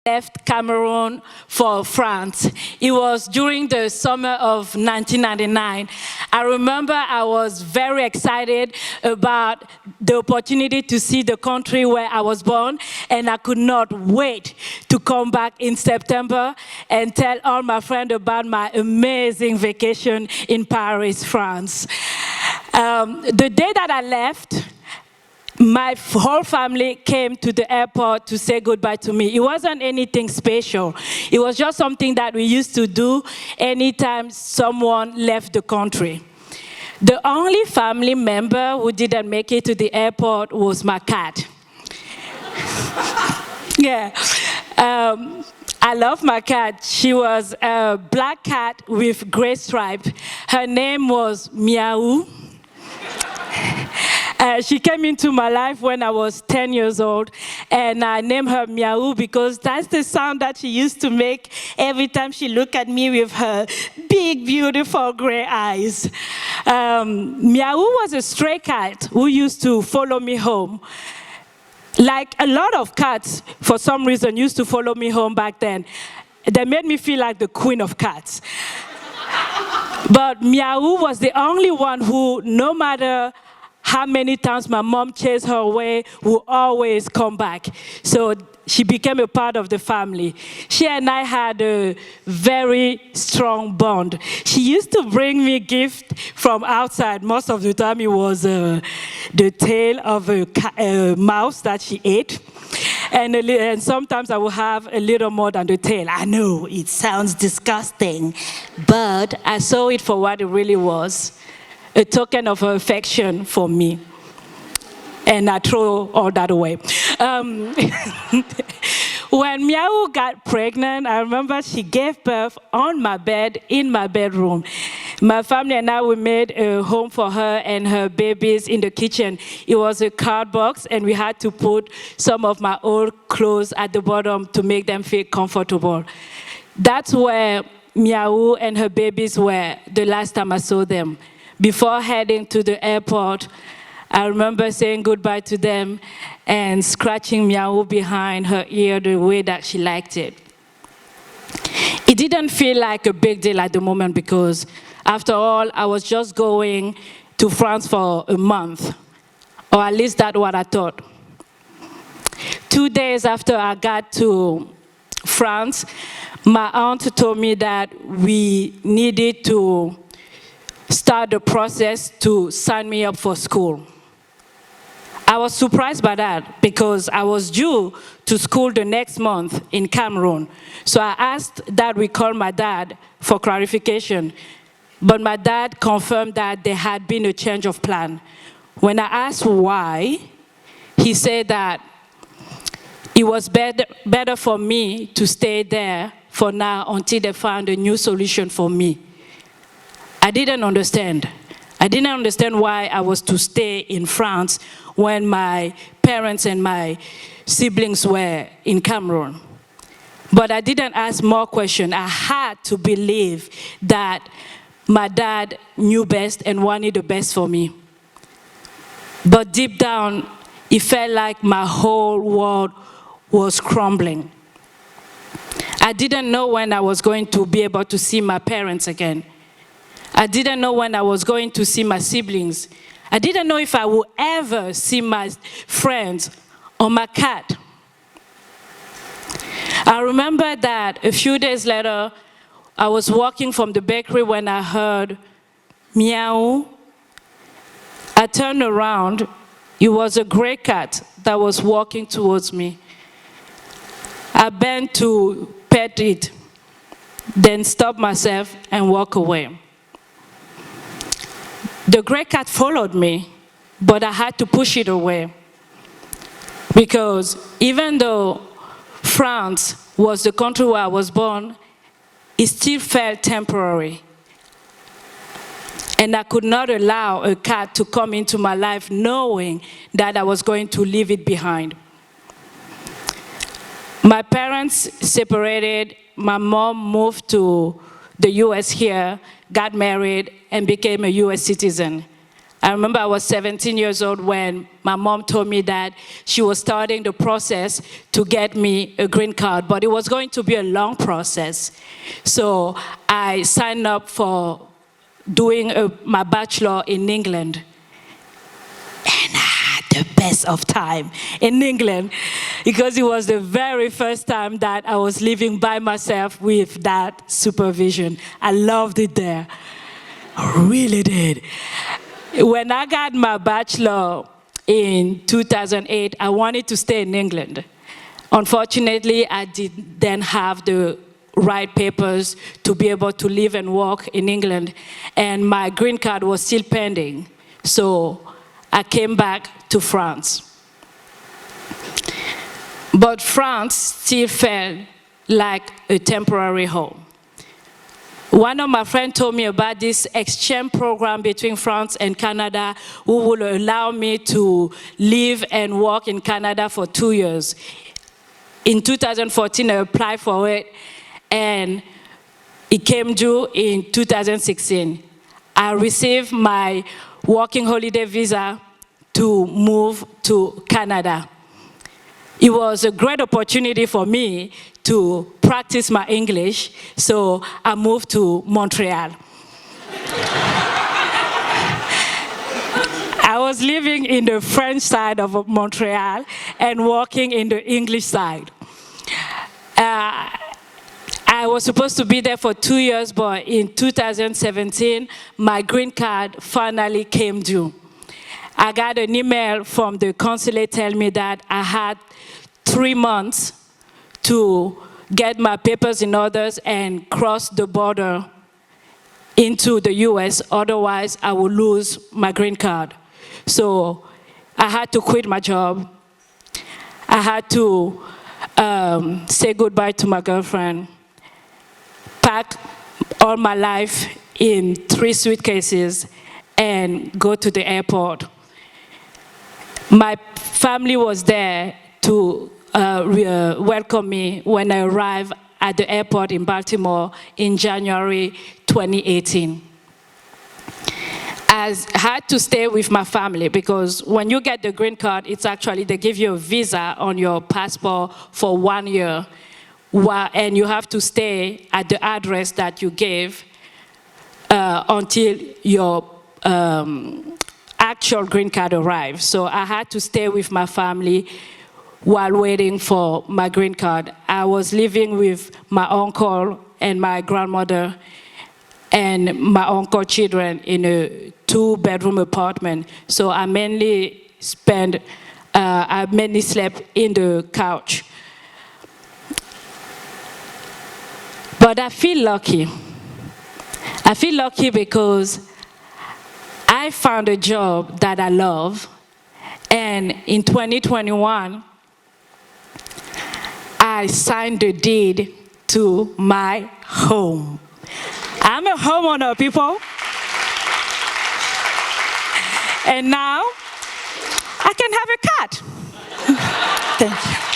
left Cameroon for France. It was during the summer of 1999. I remember I was very excited about the opportunity to see the country where I was born, and I could not wait to come back in September and tell all my friends about my amazing vacation in Paris, France. The day that I left, my whole family came to the airport to say goodbye to me. It wasn't anything special. It was just something that we used to do anytime someone left the country. The only family member who didn't make it to the airport was my cat. Yeah. I love my cat. She was a black cat with gray stripes. Her name was Meow. She came into my life when I was 10 years old, and I named her Meow because that's the sound that she used to make every time she looked at me with her big, beautiful gray eyes. Meow was a stray cat who used to follow me home. Like a lot of cats, for some reason, used to follow me home back then. They made me feel like the queen of cats. But Meow was the only one who, no matter how many times my mom chased her away, would always come back. So she became a part of the family. She and I had a very strong bond. She used to bring me gifts from outside. Most of the time it was the tail of a mouse that she ate. And sometimes I would have a little more than the tail. I know, it sounds disgusting, but I saw it for what it really was. A token of her affection for me. And I throw all that away. When Meow got pregnant, I remember she gave birth on my bed, in my bedroom. My family and I, we made a home for her and her babies in the kitchen. It was a card box, and we had to put some of my old clothes at the bottom to make them feel comfortable. That's where Meow and her babies were the last time I saw them. Before heading to the airport, I remember saying goodbye to them and scratching Meow behind her ear the way that she liked it. It didn't feel like a big deal at the moment because, after all, I was just going to France for a month, or at least that's what I thought. 2 days after I got to France, my aunt told me that we needed to start the process to sign me up for school. I was surprised by that because I was due to school the next month in Cameroon. So I asked that we call my dad for clarification, but my dad confirmed that there had been a change of plan. When I asked why, he said that it was better for me to stay there for now until they found a new solution for me. I didn't understand. I didn't understand why I was to stay in France when my parents and my siblings were in Cameroon. But I didn't ask more questions. I had to believe that my dad knew best and wanted the best for me. But deep down, it felt like my whole world was crumbling. I didn't know when I was going to be able to see my parents again. I didn't know when I was going to see my siblings. I didn't know if I would ever see my friends or my cat. I remember that a few days later, I was walking from the bakery when I heard Meow. I turned around. It was a gray cat that was walking towards me. I bent to pet it, then stopped myself and walked away. The gray cat followed me, but I had to push it away. Because even though France was the country where I was born, it still felt temporary. And I could not allow a cat to come into my life knowing that I was going to leave it behind. My parents separated. My mom moved to the US here, got married, and became a US citizen. I remember I was 17 years old when my mom told me that she was starting the process to get me a green card, but it was going to be a long process. So I signed up for doing my bachelor in England. And I had the best of time in England because it was the very first time that I was living by myself with that supervision. I loved it there. I really did. When I got my bachelor in 2008, I wanted to stay in England. Unfortunately, I didn't have the right papers to be able to live and work in England, and my green card was still pending. So I came back to France. But France still felt like a temporary home. One of my friends told me about this exchange program between France and Canada who will allow me to live and work in Canada for 2 years. In 2014, I applied for it, and it came due in 2016. I received my working holiday visa to move to Canada. It was a great opportunity for me to practice my English, so I moved to Montreal. I was living in the French side of Montreal and working in the English side. I was supposed to be there for 2 years, but in 2017, my green card finally came due. I got an email from the consulate telling me that I had 3 months to get my papers in order and cross the border into the US, otherwise I would lose my green card. So I had to quit my job. I had to say goodbye to my girlfriend, pack all my life in 3 suitcases, and go to the airport. My family was there to welcome me when I arrived at the airport in Baltimore in January 2018. I had to stay with my family because when you get the green card, it's actually, they give you a visa on your passport for 1 year, and you have to stay at the address that you gave until your actual green card arrives. So I had to stay with my family while waiting for my green card. I was living with my uncle and my grandmother and my uncle's children in a 2-bedroom apartment. So I mainly slept in the couch. But I feel lucky. I feel lucky because I found a job that I love, and in 2021, I signed the deed to my home. I'm a homeowner, people. And now, I can have a cat. Thank you.